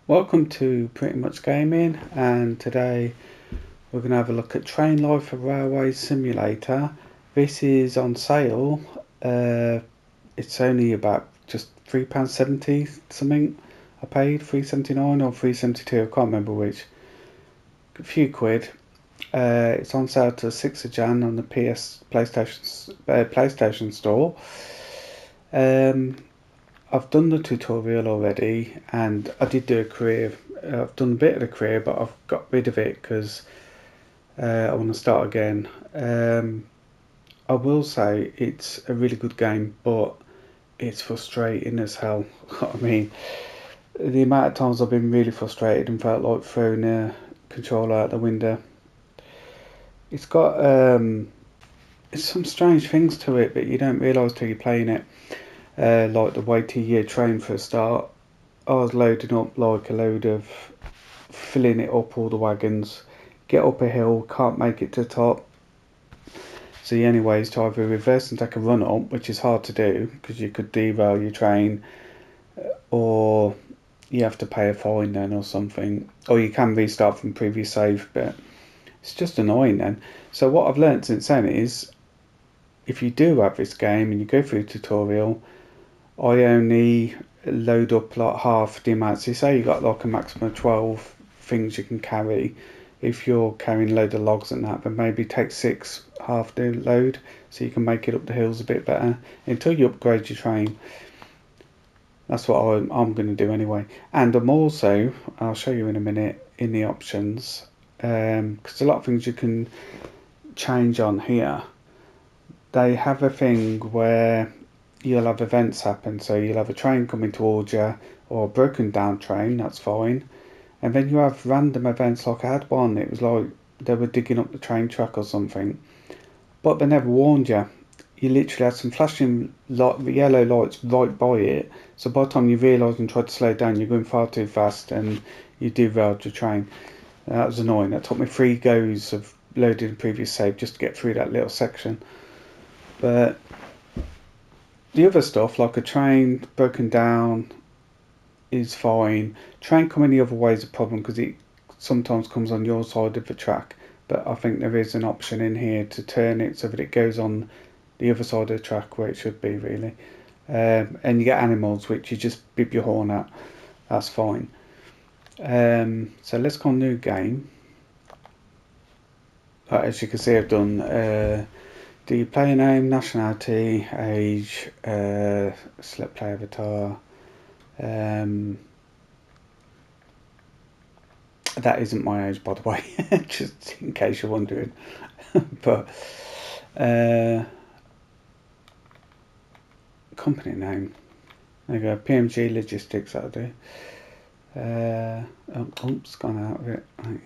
Welcome to Pretty Much Gaming, and today we're going to have a look at Train Life for Railway Simulator. This is on sale. It's only about just £3.70 something. I paid £3.79 or £3.72, I can't remember which. A few quid. It's on sale to 6th of Jan on the PlayStation Store. I've done the tutorial already, and I did do a career. I've done a bit of the career, but I've got rid of it because I want to start again. I will say it's a really good game, but it's frustrating as hell. I mean, the amount of times I've been really frustrated and felt like throwing a controller out the window. It's got it's some strange things to it, but you don't realise till you're playing it. Like the way to your train for a start. I was loading up like a load of, filling it up all the wagons, get up a hill, can't make it to the top. So the only way is to either reverse and take a run up, which is hard to do because you could derail your train, or you have to pay a fine then or something, or you can restart from previous save, but it's just annoying then. So what I've learnt since then is, if you do have this game and you go through the tutorial, I only load up like half the amount. So you say you got like a maximum of 12 things you can carry. If you're carrying a load of logs and that, then maybe take 6, half the load, so you can make it up the hills a bit better until you upgrade your train. That's what I'm going to do anyway. And I'm also, I'll show you in a minute, in the options, because a lot of things you can change on here. They have a thing where you'll have events happen, so you'll have a train coming towards you, or a broken down train, that's fine. And then you have random events, like I had one, it was like they were digging up the train track or something, but they never warned you. You literally had some flashing yellow lights right by it, so by the time you realised and tried to slow down, you're going far too fast and you derailed your train. That was annoying. That took me 3 goes of loading the previous save just to get through that little section. But the other stuff, like a train broken down, is fine. Train coming the other way is a problem because it sometimes comes on your side of the track. But I think there is an option in here to turn it so that it goes on the other side of the track where it should be, really. And you get animals, which you just bip your horn at. That's fine. So let's go on new game. As you can see, I've done the player name, nationality, age, select player avatar. That isn't my age, by the way, just in case you're wondering. But company name. There you go, PMG Logistics, that'll do. Oops, gone out of it. Right.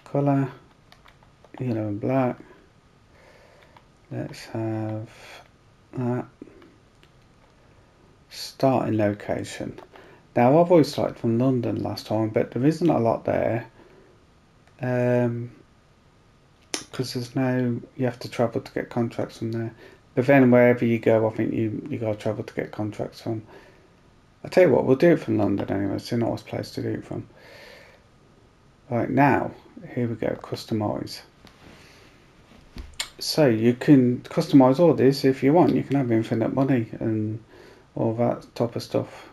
Colour, yellow and black. Let's have that. Starting location. Now, I've always started from London last time, but there isn't a lot there. Because there's no, you have to travel to get contracts from there. But then wherever you go, I think you got to travel to get contracts from. I'll tell you what, we'll do it from London anyway. It's a nice place to do it from. Right, now, here we go, customise. So you can customise all this if you want. You can have infinite money and all that type of stuff.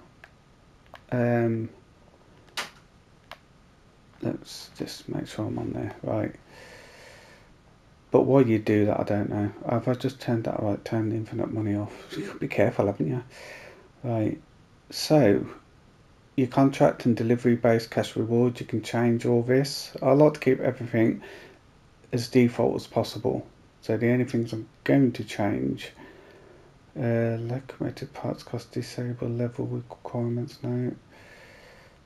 Let's just make sure I'm on there, right. But why you do that, I don't know. Have I just turned that right? Turned infinite money off. You got to be careful, haven't you? Right. So your contract and delivery based cash reward, you can change all this. I like to keep everything as default as possible. So the only things I'm going to change, locomotive parts cost, disable level requirements, no.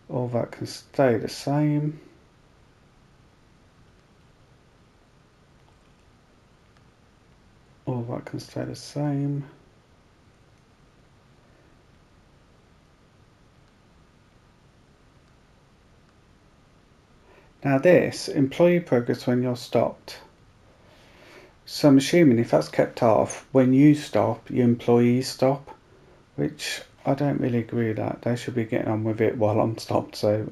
All that can stay the same. All that can stay the same. Now this, employee progress when you're stopped. So I'm assuming if that's kept off, when you stop, your employees stop, which I don't really agree with that. They should be getting on with it while I'm stopped, so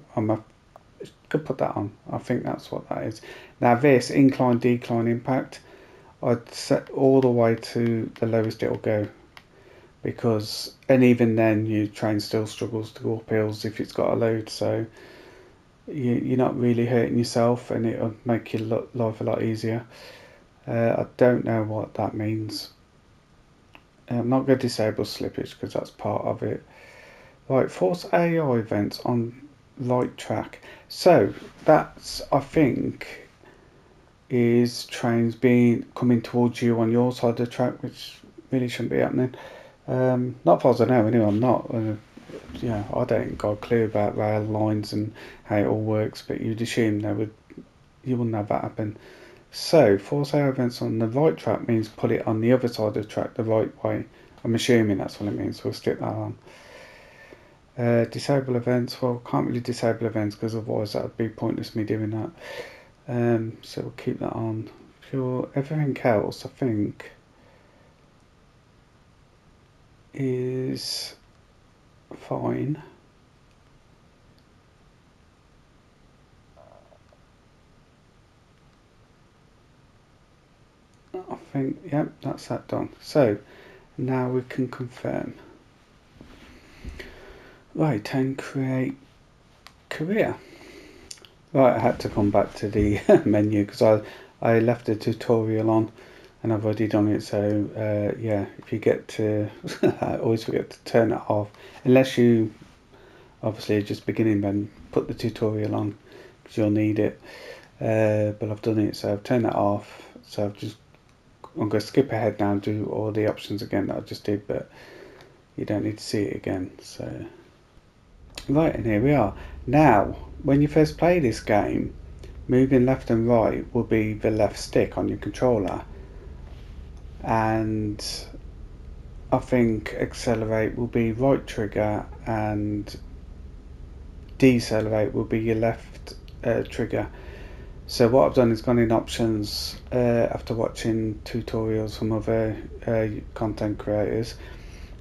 could put that on. I think that's what that is. Now this incline decline impact, I'd set all the way to the lowest it'll go, because, and even then your train still struggles to go up hills if it's got a load, so you're not really hurting yourself, and it'll make your life a lot easier. I don't know what that means. I'm not going to disable slippage because that's part of it. Right, force AI events on light track. So that's, I think, is trains coming towards you on your side of the track, which really shouldn't be happening. Not far as I know, anyway. I'm not. I don't got a clue about rail lines and how it all works, but you'd assume you wouldn't have that happen. So, force AI events on the right track means put it on the other side of the track the right way. I'm assuming that's what it means. We'll stick that on. Disable events. Well, can't really disable events because otherwise that would be pointless me doing that. So we'll keep that on. Sure. Everything else, I think, is fine. I think, yep, that's that done. So now we can confirm. Right, and create career. Right, I had to come back to the menu because I left the tutorial on and I've already done it. So yeah, if you get to, I always forget to turn it off unless you obviously are just beginning, then put the tutorial on because you'll need it. But I've done it, so I've turned that off. So I'm going to skip ahead now and do all the options again that I just did, but you don't need to see it again. So right, and here we are. Now, when you first play this game, moving left and right will be the left stick on your controller, and I think accelerate will be right trigger and decelerate will be your left trigger. So what I've done is gone in options after watching tutorials from other content creators,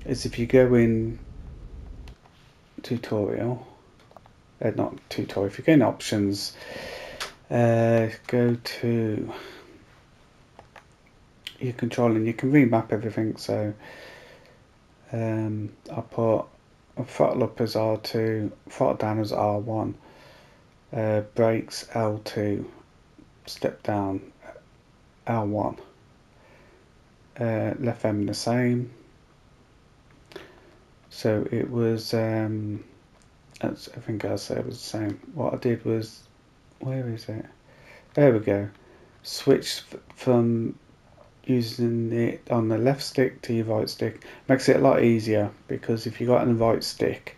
is if you go in tutorial, not tutorial, if you go in options, go to your control and you can remap everything. So I put throttle up as R2, throttle down as R1, brakes L2, step down L1, left them the same. So it was everything else there was the same. What I did was, where is it? There we go. Switch from using it on the left stick to your right stick. Makes it a lot easier, because if you got it on the right stick,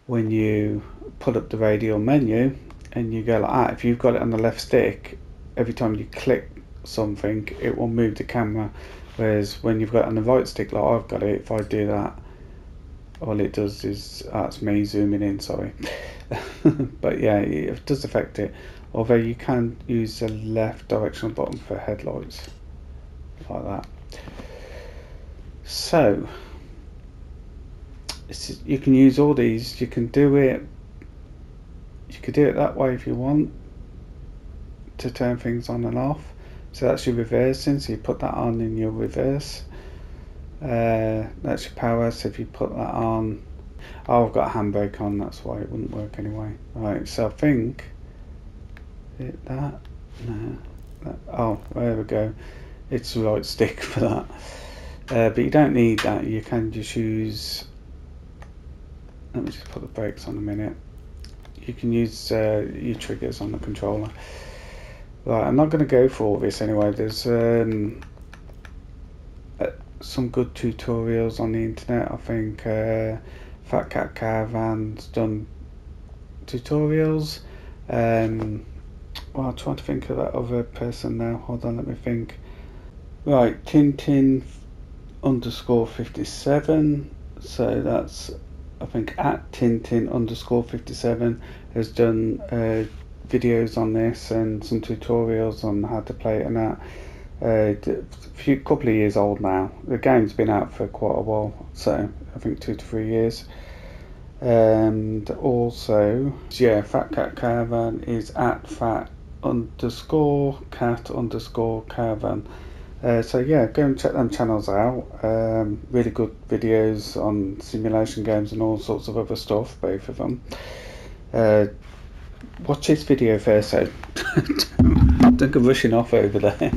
when you put up the radial menu and you go like that, if you've got it on the left stick, every time you click something it will move the camera, whereas when you've got it on the right stick like I've got it, if I do that, all it does is, that's me zooming in, sorry. But yeah, it does affect it, although you can use the left directional button for headlights like that. So you can use all these. You could do it that way if you want to turn things on and off. So that's your reversing, so you put that on in your reverse. That's your power, so if you put that on, I've got a handbrake on, that's why it wouldn't work anyway. Right, so I think oh, there we go, it's the right stick for that. But you don't need that, you can just use, let me just put the brakes on a minute. You can use your triggers on the controller. Right, I'm not going to go for all this anyway. There's some good tutorials on the internet. I think Fat Cat Caravan's done tutorials. Well, I'm trying to think of that other person now. Hold on, let me think. Right, Tintin underscore 57. So that's, I think, at Tintin underscore 57 has done videos on this and some tutorials on how to play it and that. Couple of years old now. The game's been out for quite a while, so I think 2 to 3 years. And also, yeah, Fat Cat Caravan is at fat_cat_caravan. So yeah, go and check them channels out. Really good videos on simulation games and all sorts of other stuff, both of them. Watch this video first, so don't go rushing off over there.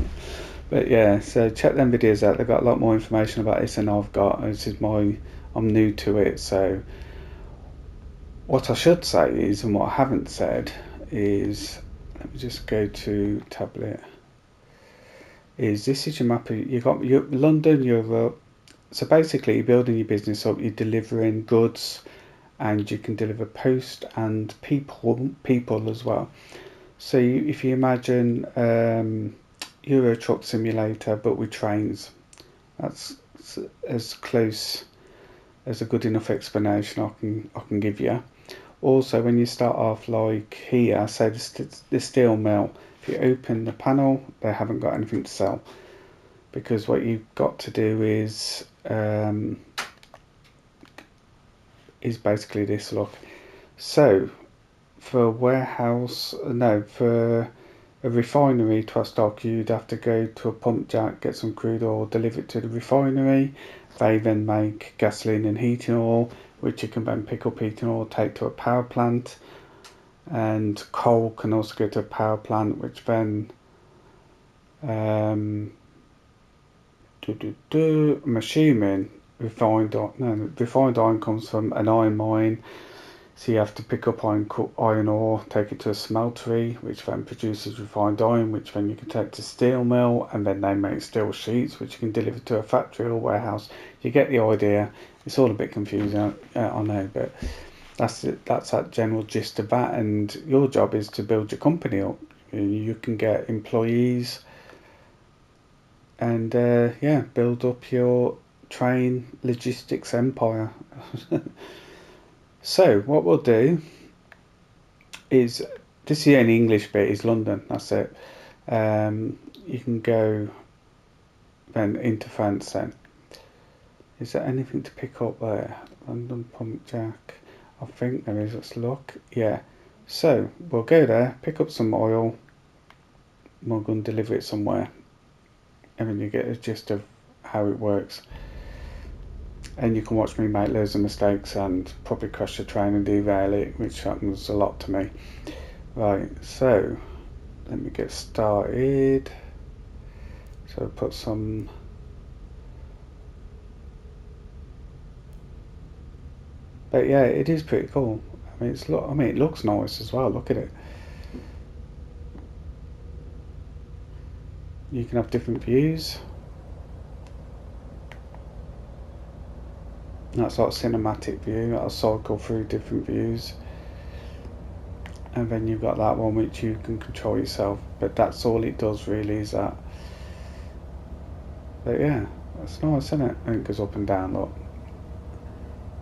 But yeah, so check them videos out. They've got a lot more information about this than I've got. I'm new to it, so what I should say is, and what I haven't said is, let me just go to tablet. Is this is your map? You got your London, Europe. So basically, you're building your business up. You're delivering goods, and you can deliver post and people as well. So if you imagine Euro Truck Simulator, but with trains, that's as close as a good enough explanation I can give you. Also, when you start off like here, say the steel mill, if you open the panel, they haven't got anything to sell, because what you've got to do is basically this. Look, so for a refinery to have stock, you'd have to go to a pump jack, get some crude oil, deliver it to the refinery. They then make gasoline and heating oil, which you can then pick up heating oil, take to a power plant. And coal can also go to a power plant, which then I'm assuming refined iron comes from an iron mine. So you have to pick up iron ore, take it to a smeltery, which then produces refined iron, which then you can take to steel mill, and then they make steel sheets, which you can deliver to a factory or warehouse. You get the idea. It's all a bit confusing, I know, but that's it. That's that general gist of that. And your job is to build your company up. You can get employees, and build up your train logistics empire. So what we'll do is, this is the only English bit, is London, that's it. You can go then into France then. Is there anything to pick up there? London Pump Jack, I think there is, let's look. Yeah, so we'll go there, pick up some oil, we'll go and deliver it somewhere, and then you get a gist of how it works. And you can watch me make loads of mistakes and probably crash the train and derail it, which happens a lot to me. Right, so let me get started. So put some but yeah, it is pretty cool. I mean, it looks nice as well. Look at it. You can have different views. That's like cinematic view. I'll cycle through different views, and then you've got that one which you can control yourself. But that's all it does really, is that. But yeah, that's nice, isn't it? And it goes up and down. Look.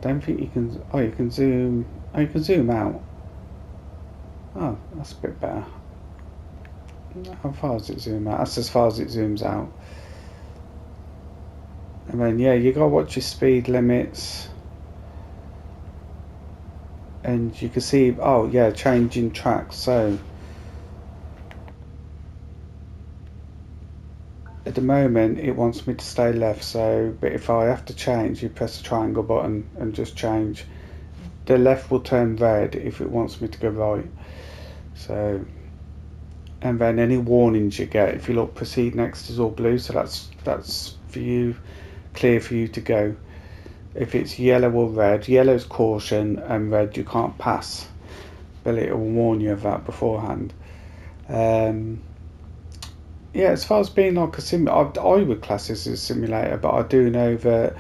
Don't think you can. Oh, you can zoom. Oh, you can zoom out. Oh, that's a bit better. How far does it zoom out? That's as far as it zooms out. And then yeah, you gotta watch your speed limits, and you can see, oh yeah, changing tracks. So at the moment it wants me to stay left, so but if I have to change, you press the triangle button and just change. The left will turn red if it wants me to go right. So, and then any warnings you get, if you look, proceed next is all blue, so that's for you, clear for you to go. If it's yellow or red, yellow's caution and red you can't pass, but it will warn you of that beforehand. Yeah, as far as being like a simulator, I would class this as a simulator, but I do know that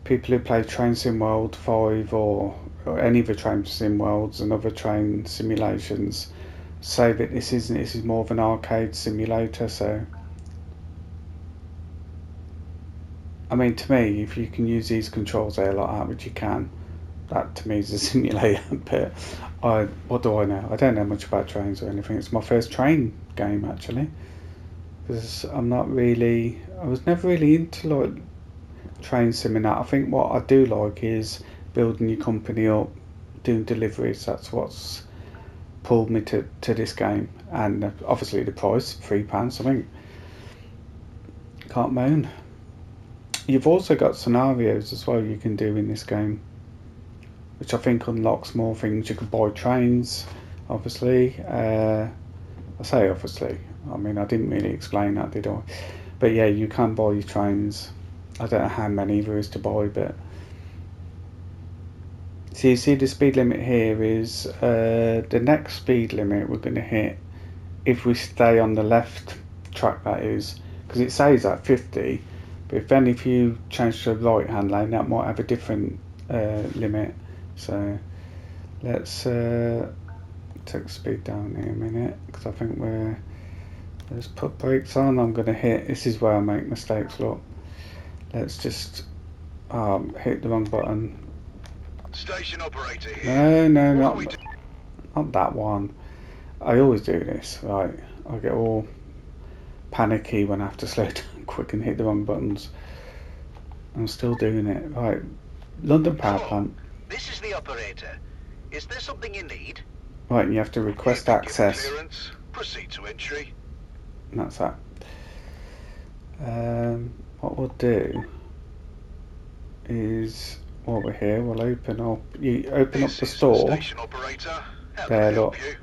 people who play Train Sim World 5 or any of the Train Sim Worlds and other train simulations say that this is more of an arcade simulator. So I mean, to me, if you can use these controls there like that, which you can, that to me is a simulator. But what do I know? I don't know much about trains or anything. It's my first train game actually, because I was never really into like train sim and that. I think what I do like is building your company up, doing deliveries. That's what's pulled me to this game, and obviously the price, £3. I think can't moan. You've also got scenarios as well you can do in this game, which I think unlocks more things. You can buy trains, obviously. I say obviously. I mean, I didn't really explain that, did I? But yeah, you can buy your trains. I don't know how many there is to buy, but so you see the speed limit here is the next speed limit we're going to hit if we stay on the left track, that is, because it says at 50, but if you change to the right hand lane, that might have a different limit. So let's take the speed down here a minute, because I think let's put brakes on. I'm going to hit, this is where I make mistakes, look. Let's just hit the wrong button. Station operator here. No, not that one. I always do this, right? I get all panicky when I have to slow down quick and hit the wrong buttons. I'm still doing it. Right, London Power Plant. This is the operator. Is there something you need? Right, you have to request access. Clearance. Proceed to entry. And that's that. What we'll do is, while we're here, we'll open up the store. Station operator. How there, can I help look. you?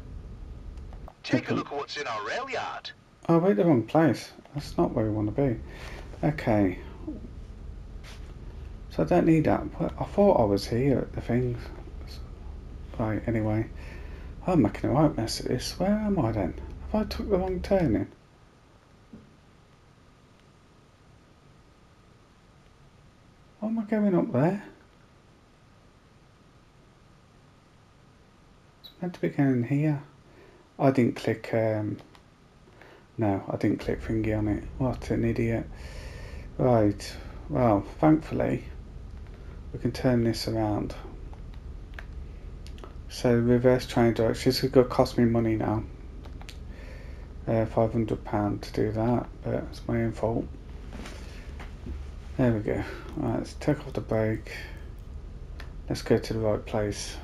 Take a look at what's in our rail yard. Oh, wait, the wrong place. That's not where we want to be. Okay. So I don't need that. I thought I was here at the things. Right, anyway. I'm making a right mess of this. Where am I then? Have I took the wrong turning? Why am I going up there? It's meant to be going here. I didn't click, no, I didn't click thingy on it. What an idiot. Right, well, thankfully, we can turn this around. So, reverse train direction. This is going to cost me money now. £500 to do that, but it's my own fault. There we go. Right, let's take off the brake. Let's go to the right place.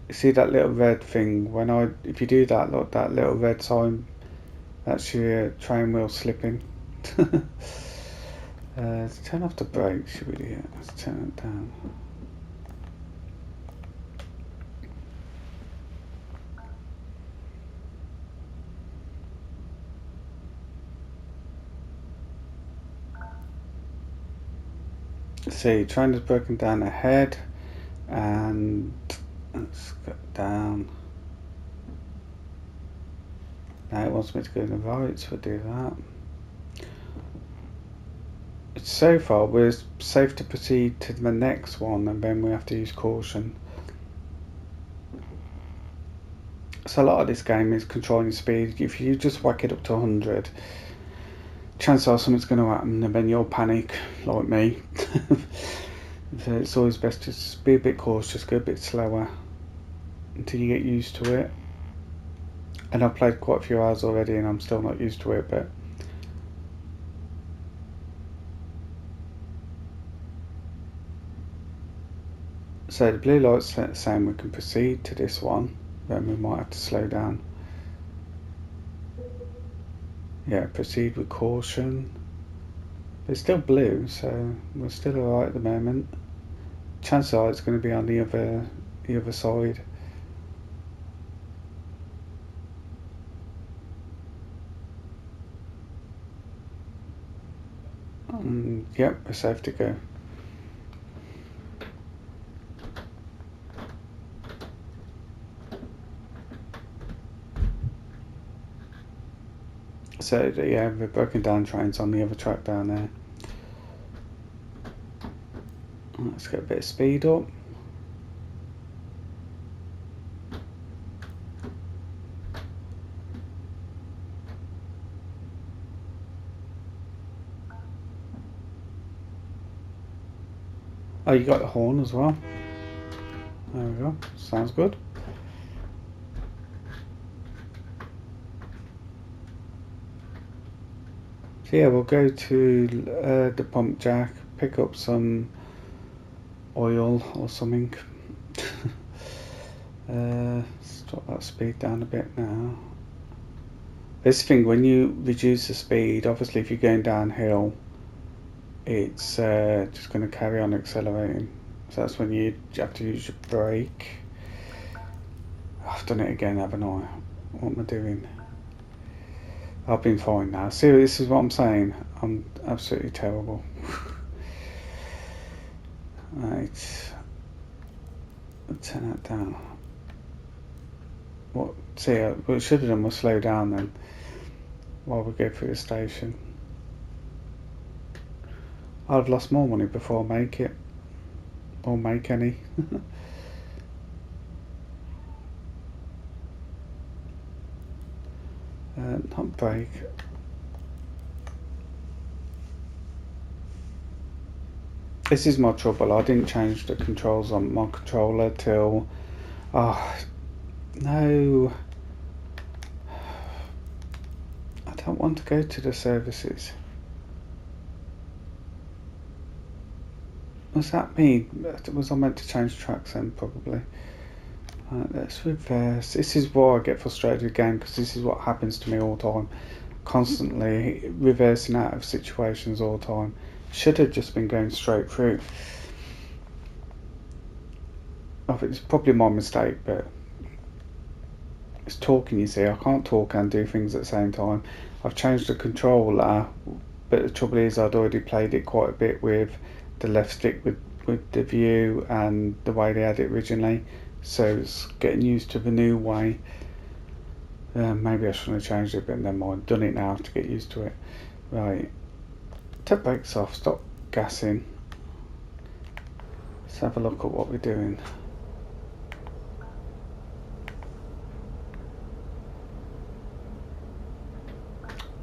You see that little red thing? If you do that, look, that little red sign, that's your train wheel slipping. Let's turn off the brakes, you idiot. Let's turn it down. See, train is broken down ahead, and let's go down. Now it wants me to go to the right, so we'll do that. So far, we're safe to proceed to the next one, and then we have to use caution. So a lot of this game is controlling speed. If you just whack it up to 100, chances are something's going to happen, and then you'll panic, like me. So it's always best to just be a bit cautious, go a bit slower until you get used to it. And I've played quite a few hours already, and I'm still not used to it, but so the blue light's saying we can proceed to this one, then we might have to slow down. Yeah, proceed with caution. But it's still blue, so we're still alright at the moment. Chances are it's going to be on the other side. Yep, we're safe to go. So yeah, the broken down trains on the other track down there. Let's get a bit of speed up. Oh, you got the horn as well. There we go. Sounds good. So yeah, we'll go to the pump jack, pick up some oil or something. Let's drop that speed down a bit now. This thing, when you reduce the speed, obviously if you're going downhill, it's just going to carry on accelerating. So that's when you have to use your brake. I've done it again, haven't I? What am I doing? I've been fine now. See, this is what I'm saying. I'm absolutely terrible. Right. I'll turn that down. What? See, what I should have done was slow down then while we go through the station. I'd have lost more money before I make it. Or make any. Not brake. This is my trouble. I didn't change the controls on my controller till... Oh, no. I don't want to go to the services. What's that mean? Was I meant to change tracks then? Probably. Right, let's reverse. This is why I get frustrated again, because this is what happens to me all the time. Constantly reversing out of situations all the time. Should have just been going straight through. I think it's probably my mistake, but it's talking, you see. I can't talk and do things at the same time. I've changed the controller, but the trouble is I'd already played it quite a bit with the left stick with the view and the way they had it originally. So it's getting used to the new way. Maybe I shouldn't have changed it, but never mind. Done it now to get used to it. Right. Take brakes off, stop gassing. Let's have a look at what we're doing.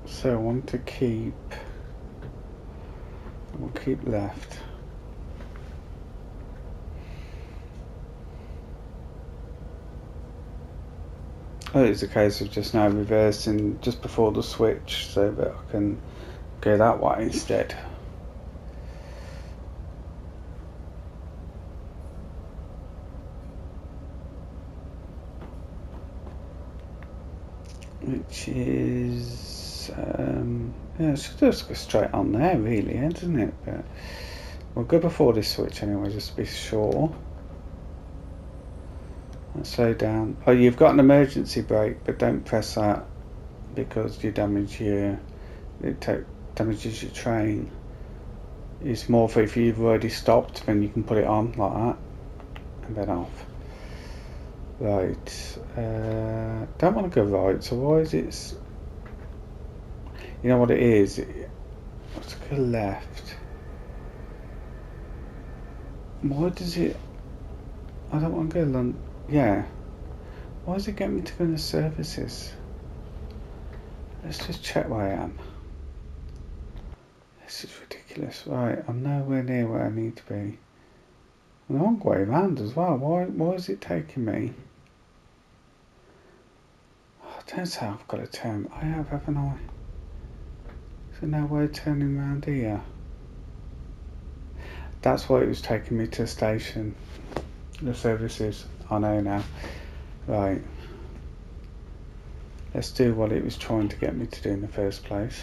So I want to we'll keep left. Oh, it's a case of just now reversing just before the switch so that I can go that way instead. Which is, yeah, it should just go straight on there really, doesn't it? But we'll go before this switch anyway, just to be sure. Let's slow down. Oh, you've got an emergency brake, but don't press that because you damage damages your train. It's more for if you've already stopped, then you can put it on like that and then off. Right, don't want to go right, so why is it... You know what it is? Let's go left. Why does it... I don't want to go yeah. Why does it get me to go in the services? Let's just check where I am. This is ridiculous. Right, I'm nowhere near where I need to be. And the wrong way around as well. Why is it taking me? Oh, don't say I've got to turn. I have, haven't I? Is there no way of turning around here? That's why it was taking me to the station. The services. I know now. Right. Let's do what it was trying to get me to do in the first place.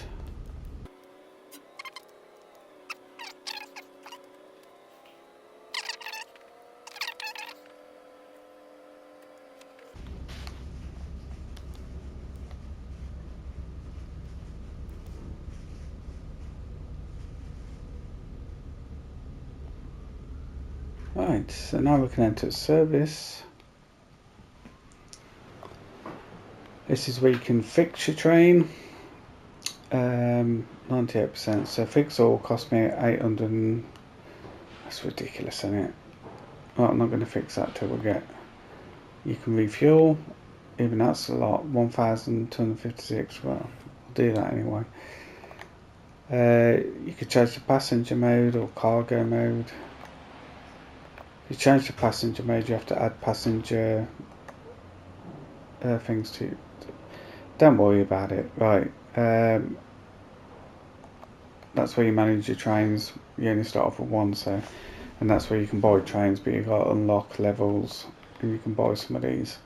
Right, so now we can enter service. This is where you can fix your train. 98%. So fix all cost me 800. That's ridiculous, isn't it? Well, I'm not going to fix that till we get. You can refuel. Even that's a lot. 1,256. Well, I'll do that anyway. You could change the passenger mode or cargo mode. If you change the passenger mode, you have to add passenger things to. Don't worry about it. Right. that's where you manage your trains. You only start off with one, so, and that's where you can buy trains, but you've got to unlock levels and you can buy some of these.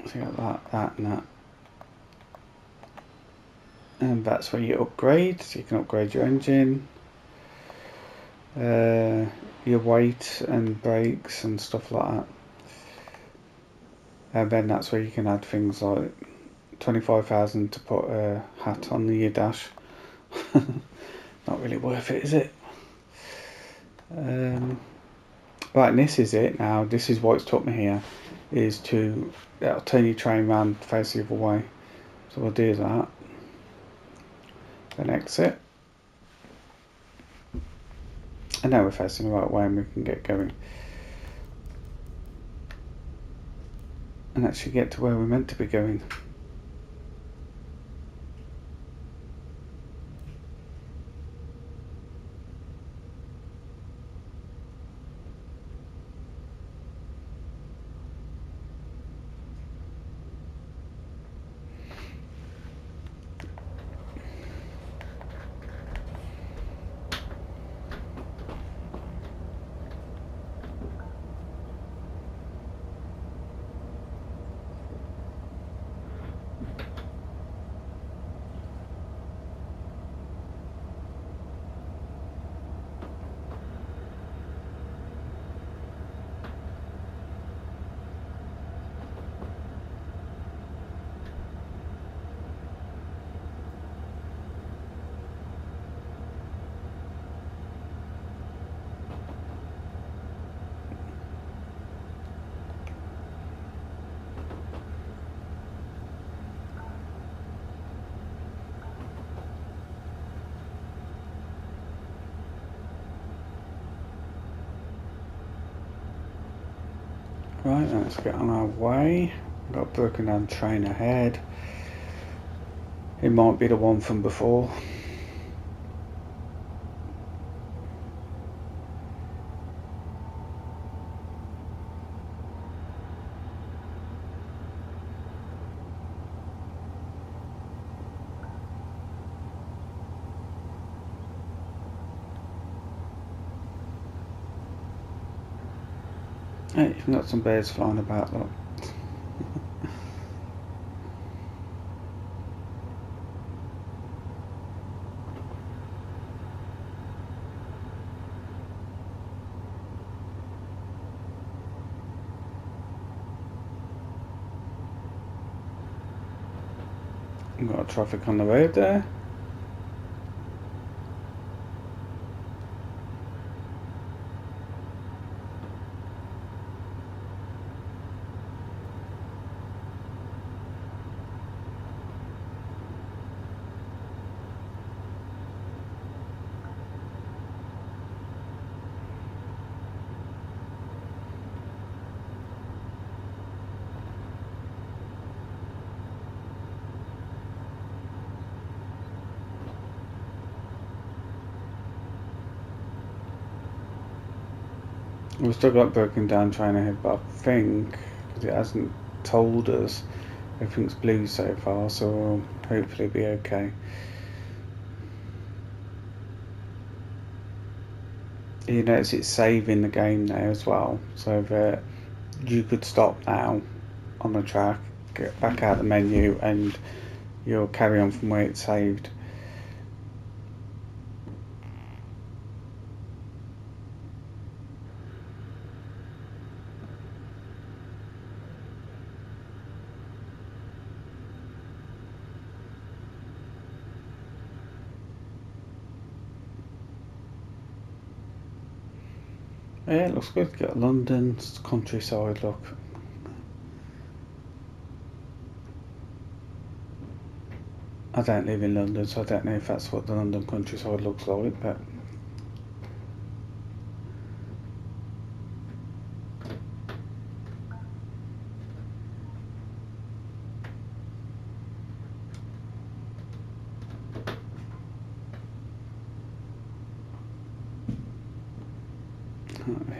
So you got that and that. And that's where you upgrade, so you can upgrade your engine, your weight and brakes and stuff like that. And then that's where you can add things like 25,000 to put a hat on your dash. Not really worth it, is it? Right, and this is it now. This is what it's took me here, is to turn your train around, face the other way. So we'll do that. Then exit. And now we're facing the right way and we can get going. And actually get to where we're meant to be going. Right, let's get on our way. Got a broken down train ahead. It might be the one from before. Hey, you've got some birds flying about, look. We've got traffic on the road there. We've still got broken down train ahead, but I think, because it hasn't told us, everything's blue so far, so we'll hopefully be okay. You notice it's saving the game now as well, so that you could stop now on the track, get back out the menu, and you'll carry on from where it's saved. Yeah, it looks good. Got London's countryside look. I don't live in London, so I don't know if that's what the London countryside looks like, but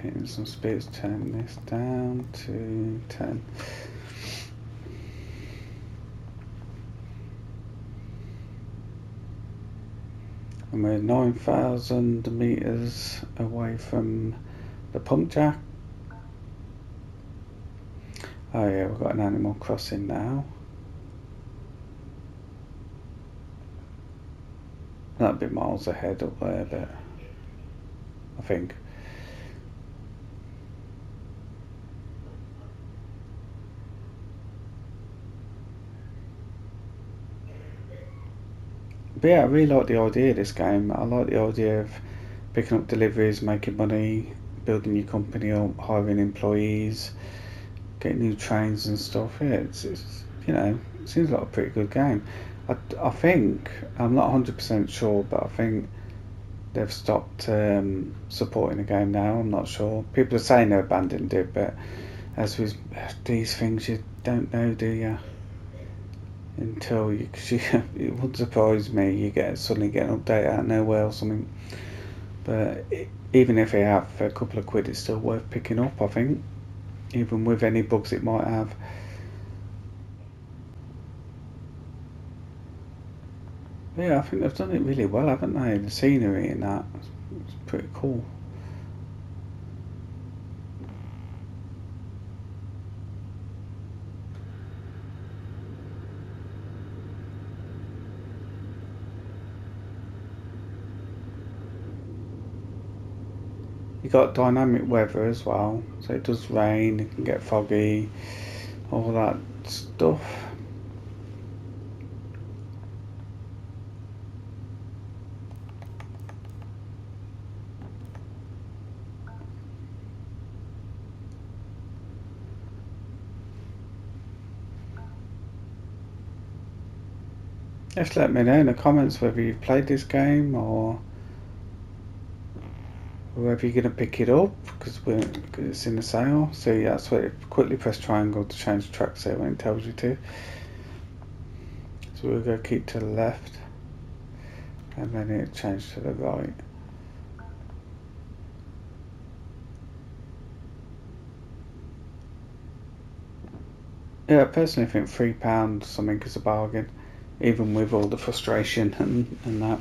hitting some speeds, turn this down to 10. And we're 9,000 meters away from the pump jack. Oh yeah, we've got an Animal Crossing now. That'd be miles ahead up there, but I think. But yeah, I really like the idea of this game. I like the idea of picking up deliveries, making money, building your company up, hiring employees, getting new trains and stuff. Yeah, it's it seems like a pretty good game. I think, I'm not 100% sure, but I think they've stopped supporting the game now. I'm not sure. People are saying they abandoned it, but as with these things, you don't know, do you? Until cause it would surprise me you suddenly get an update out of nowhere or something. But even if they have for a couple of quid, it's still worth picking up, I think, even with any bugs it might have. But yeah, I think they've done it really well, haven't they? The scenery and that, it's pretty cool. You got dynamic weather as well, so it does rain, it can get foggy, all that stuff. Just let me know in the comments whether you've played this game or whether you're going to pick it up because it's in the sale. So yeah, that's where quickly press triangle to change the track set when it tells you to. So we're going to keep to the left and then it change to the right. Yeah, I personally think £3 something is a bargain, even with all the frustration and that.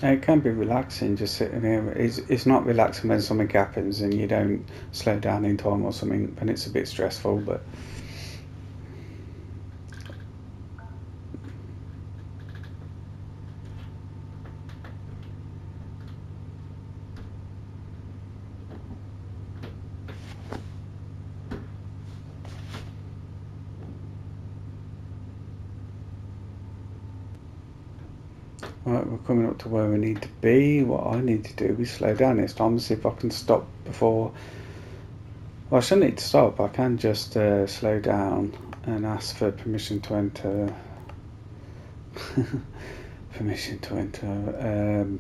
It can be relaxing just sitting here. It's not relaxing when something happens and you don't slow down in time or something, and it's a bit stressful, but right, we're coming up to where we need to be. What I need to do is slow down this time and see if I can stop before. Well, I shouldn't need to stop. I can just slow down and ask for permission to enter. Permission to enter.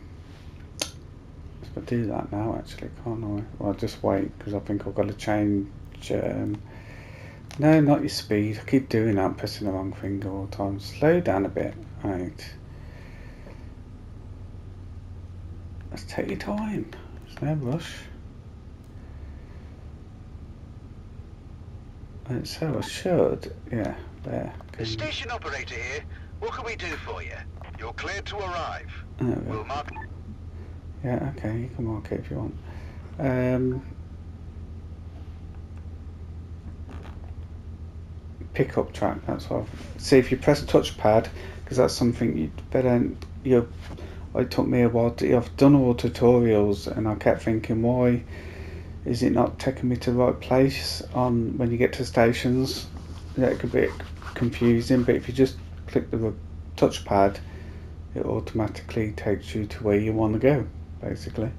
I'll do that now, actually, can't I? Well, I'll just wait because I think I've got to change. No, not your speed. I keep doing that, pressing the wrong finger all the time. Slow down a bit. Right. Let's take your time. There's no rush. And so I should, yeah, there. The station operator here. What can we do for you? You're cleared to arrive. We'll mark. Yeah, okay, you can mark it if you want. Pickup track, that's what see if you press touchpad, because that's something you'd better. It took me a while I've done all tutorials and I kept thinking, why is it not taking me to the right place on when you get to stations? That could be confusing, but if you just click the touchpad, it automatically takes you to where you want to go, basically.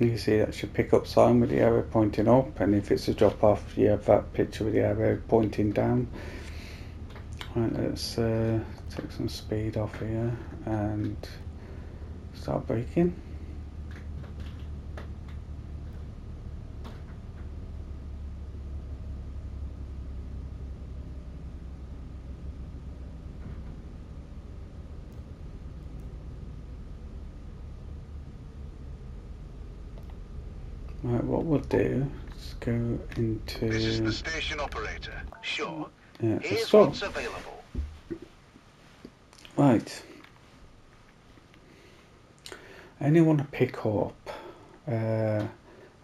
You can see that's your pickup sign with the arrow pointing up, and if it's a drop off you have that picture with the arrow pointing down. Right, let's take some speed off here and start braking. Right, what we'll do is go into... This is the station operator. Sure. Yeah, Here's stop. what's available. Right. I only want to pick up, as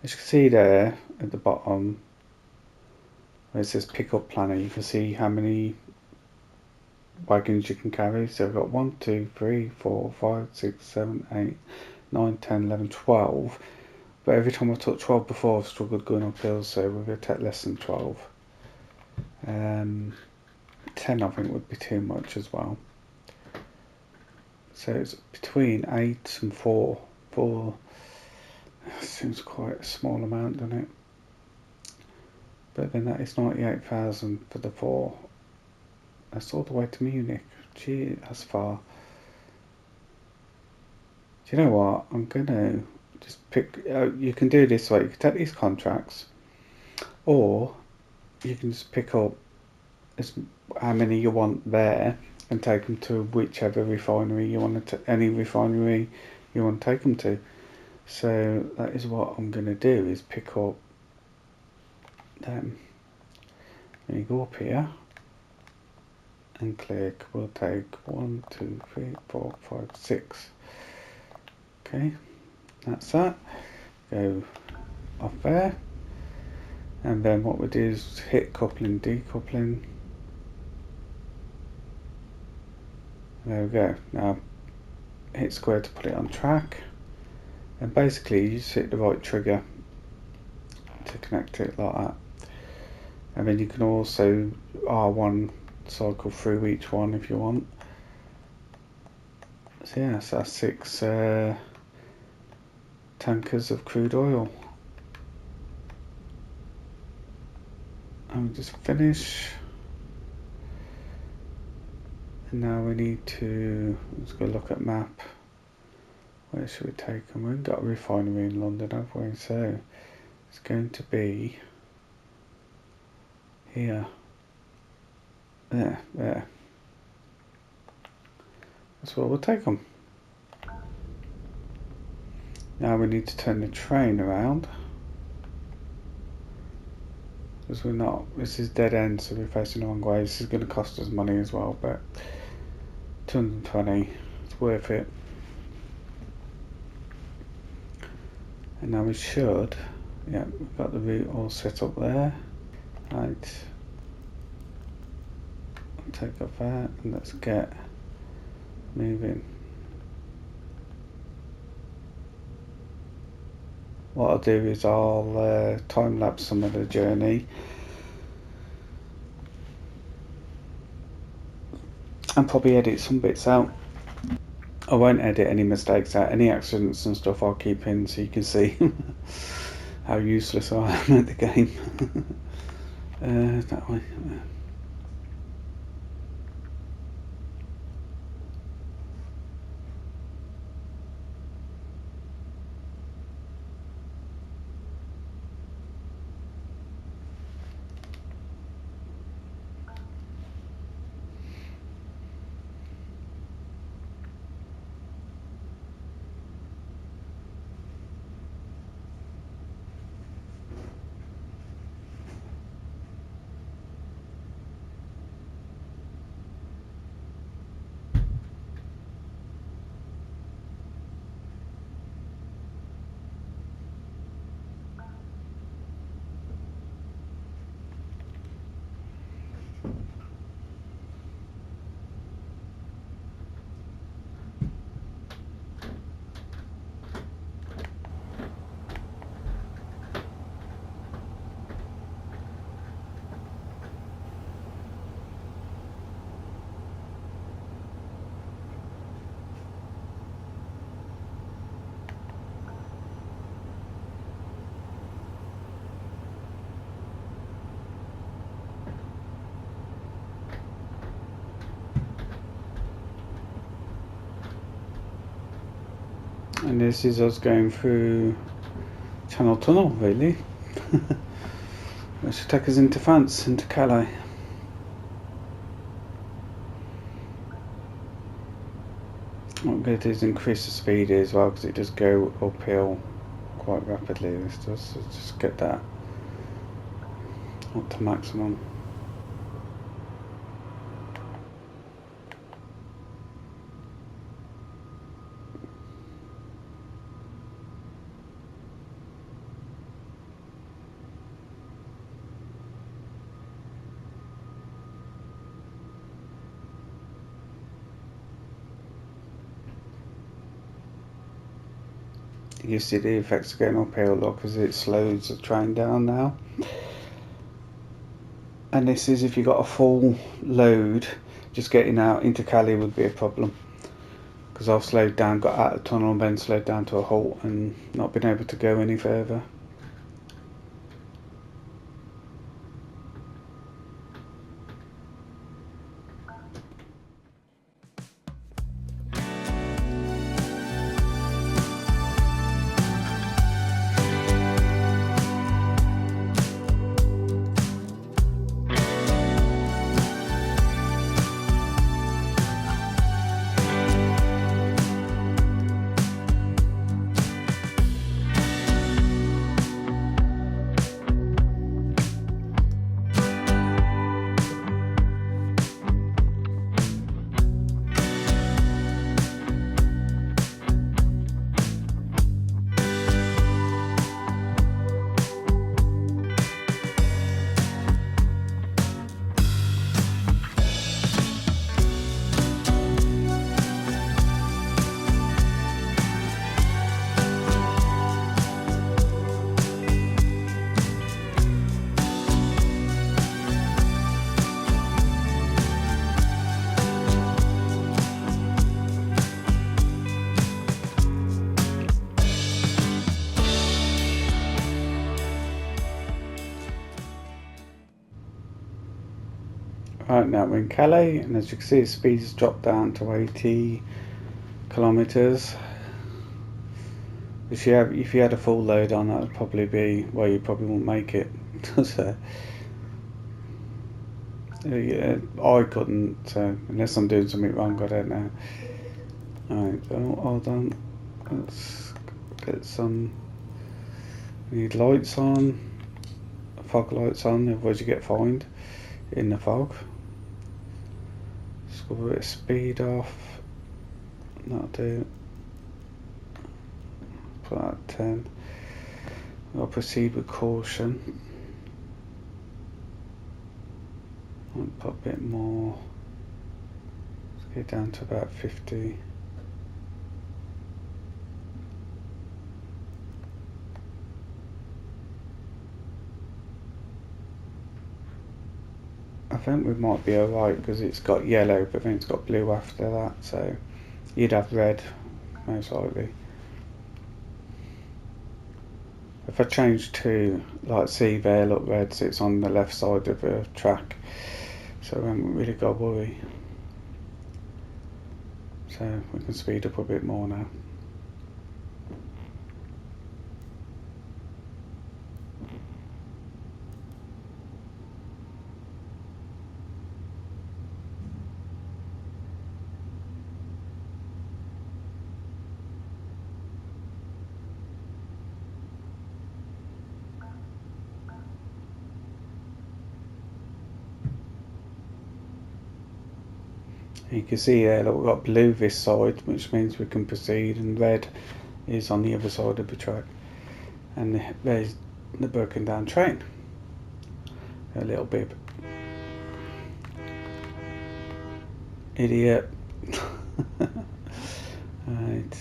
you can see there at the bottom, where it says pickup planner, you can see how many wagons you can carry. So I've got 1, 2, 3, 4, 5, 6, 7, 8, 9, 10, 11, 12. But every time I took 12 before, I've struggled going uphill, so we're going to take less than 12. 10 I think would be too much as well. So it's between 8 and 4. 4 seems quite a small amount, doesn't it? But then that is 98,000 for the 4. That's all the way to Munich. Gee, that's far. Do you know what? I'm going to just pick... you can do this way. You can take these contracts, or you can just pick up how many you want there and take them to whichever refinery you want to, any refinery you want to take them to. So that is what I'm going to do, is pick up them. When you go up here and click, we'll take 1, 2, 3, 4, 5, 6. Okay, that's that. Go off there, and then what we do is hit coupling, decoupling. There we go. Now hit square to put it on track, and basically you just hit the right trigger to connect it like that. And then you can also R1 cycle through each one if you want. So yeah, so that's 6 tankers of crude oil. And we just finish. And now we need to, let's go look at map. Where should we take them? We've got a refinery in London, have we? So it's going to be here. There. That's where we'll take them. Now we need to turn the train around, because we're not, this is dead end, so we're facing the wrong way. This is going to cost us money as well, but 220, it's worth it. And now we should, yeah, we've got the route all set up there. Right, I'll take off that and let's get moving. What I'll do is I'll time lapse some of the journey and probably edit some bits out. I won't edit any mistakes out, any accidents and stuff I'll keep in, so you can see how useless I am at the game. That way. And this is us going through Channel Tunnel, really. Which should take us into France, into Calais. What I'm going to do is increase the speed as well, because it does go uphill quite rapidly. This does, so just get that up to maximum. You see the effects of getting uphill, look, as it slows the train down now. And this is if you've got a full load, just getting out into Calais would be a problem. Because I've slowed down, got out of the tunnel and then slowed down to a halt and not been able to go any further. Right, now we're in Calais, and as you can see the speed has dropped down to 80 kilometers. If you had a full load on, that would probably be, well, you probably won't make it. So, yeah, I couldn't, so unless I'm doing something wrong, I don't know. Alright, well, hold on, let's get some, we need lights on, fog lights on, otherwise you get fined in the fog. Just go a bit of speed off, that'll do. Put that at 10. I'll proceed with caution. I'll put a bit more. Let's get down to about 50. I think we might be alright because it's got yellow, but then it's got blue after that, so you'd have red most likely. If I change to, like, see there, look, red, so it's on the left side of the track, so we haven't really got to worry. So we can speed up a bit more now. You can see there that we've got blue this side, which means we can proceed, and red is on the other side of the track. And there's the broken down train. A little bit. Idiot. Right.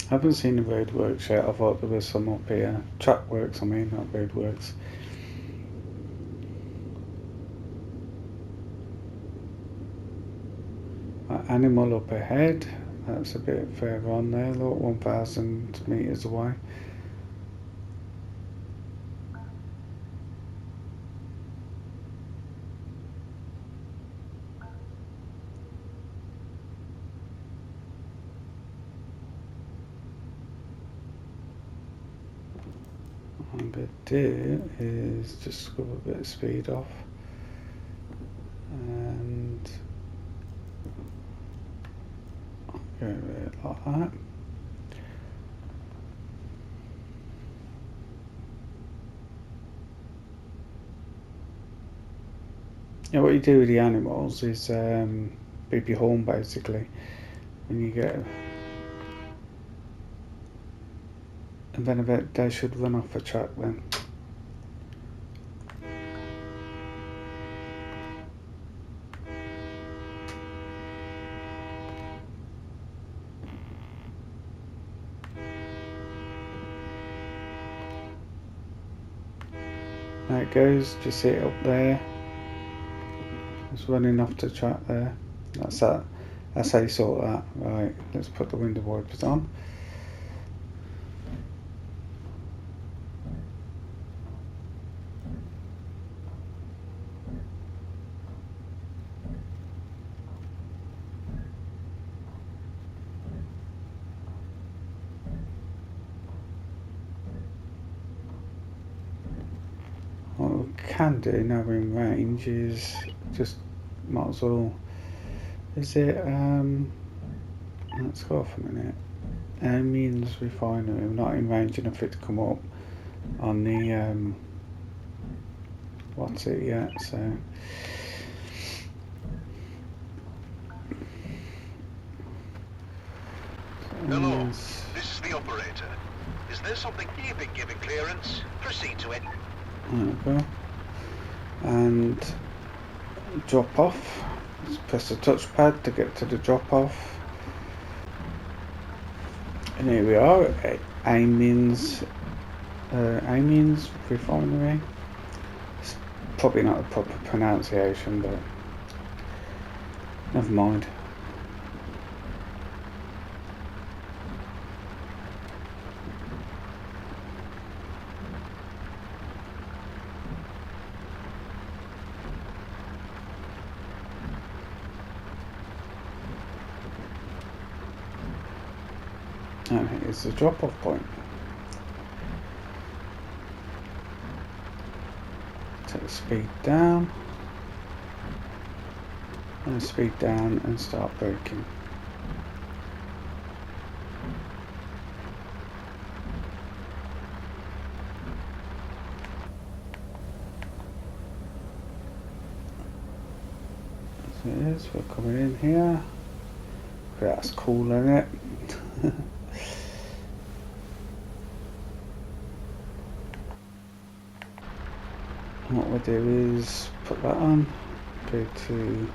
I haven't seen the roadworks yet. I thought there was some up here. Track works, I mean, not roadworks. Animal up ahead. That's a bit further on there. Look, 1,000 metres away. What I'm going to do is just go a bit of speed off and go a bit like that. Yeah, what you do with the animals is beep your horn basically when you get, and then they should run off the track then. There it goes, just see it up there. It's running off the track there. That's that. That's how you sort that. Right, let's put the window wipers on. What we can do now we're in range is just might as well. Is it let's go off a minute. Means refinery. We're not in range enough for it to come up on the what's it yet, so Hello, this is the operator. Is there something you've been given clearance? Proceed to it. there we go. And drop off. Let's press the touchpad to get to the drop off. And here we are at Amiens refinery. It's probably not the proper pronunciation, but never mind. And here's the drop-off point. Take the speed down. And speed down and start braking. As it is, we're coming in here. That's cool, isn't it? What we'll do is put that on, go to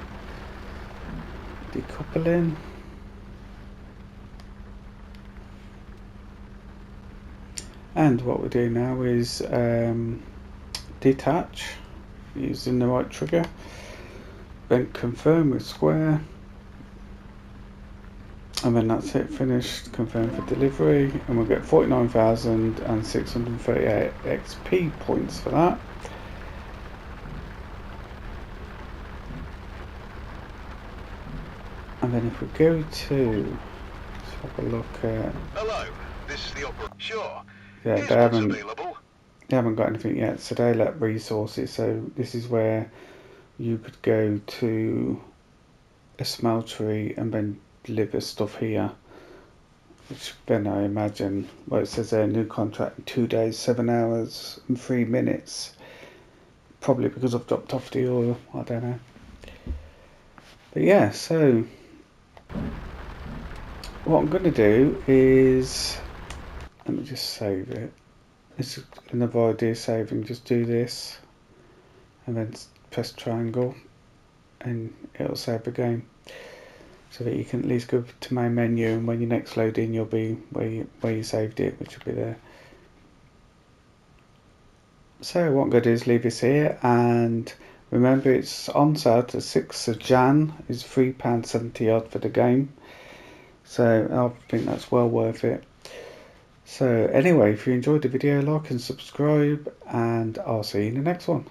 decoupling, and what we'll do now is detach using the right trigger, then confirm with square, and then that's it, finished, confirm for delivery, and we'll get 49,638 XP points for that. And then if we go to, let's have a look at. Hello, this is the operator. Sure. Yeah, Here's they what's haven't available. got anything yet. So they let resources. So this is where you could go to a smeltery and then deliver stuff here. Which then I imagine, well, it says there, new contract in 2 days, 7 hours and 3 minutes. Probably because I've dropped off the oil. I don't know. But yeah, so what I'm going to do is, let me just save it. It's another idea saving, just do this and then press triangle and it'll save the game. so that you can at least go to main menu, and when you next load in, you'll be where you saved it, which will be there. So what I'm going to do is leave this here, and remember it's on sale to 6th of Jan, is £3.70 odd for the game, so I think that's well worth it. So anyway, if you enjoyed the video, like and subscribe, and I'll see you in the next one.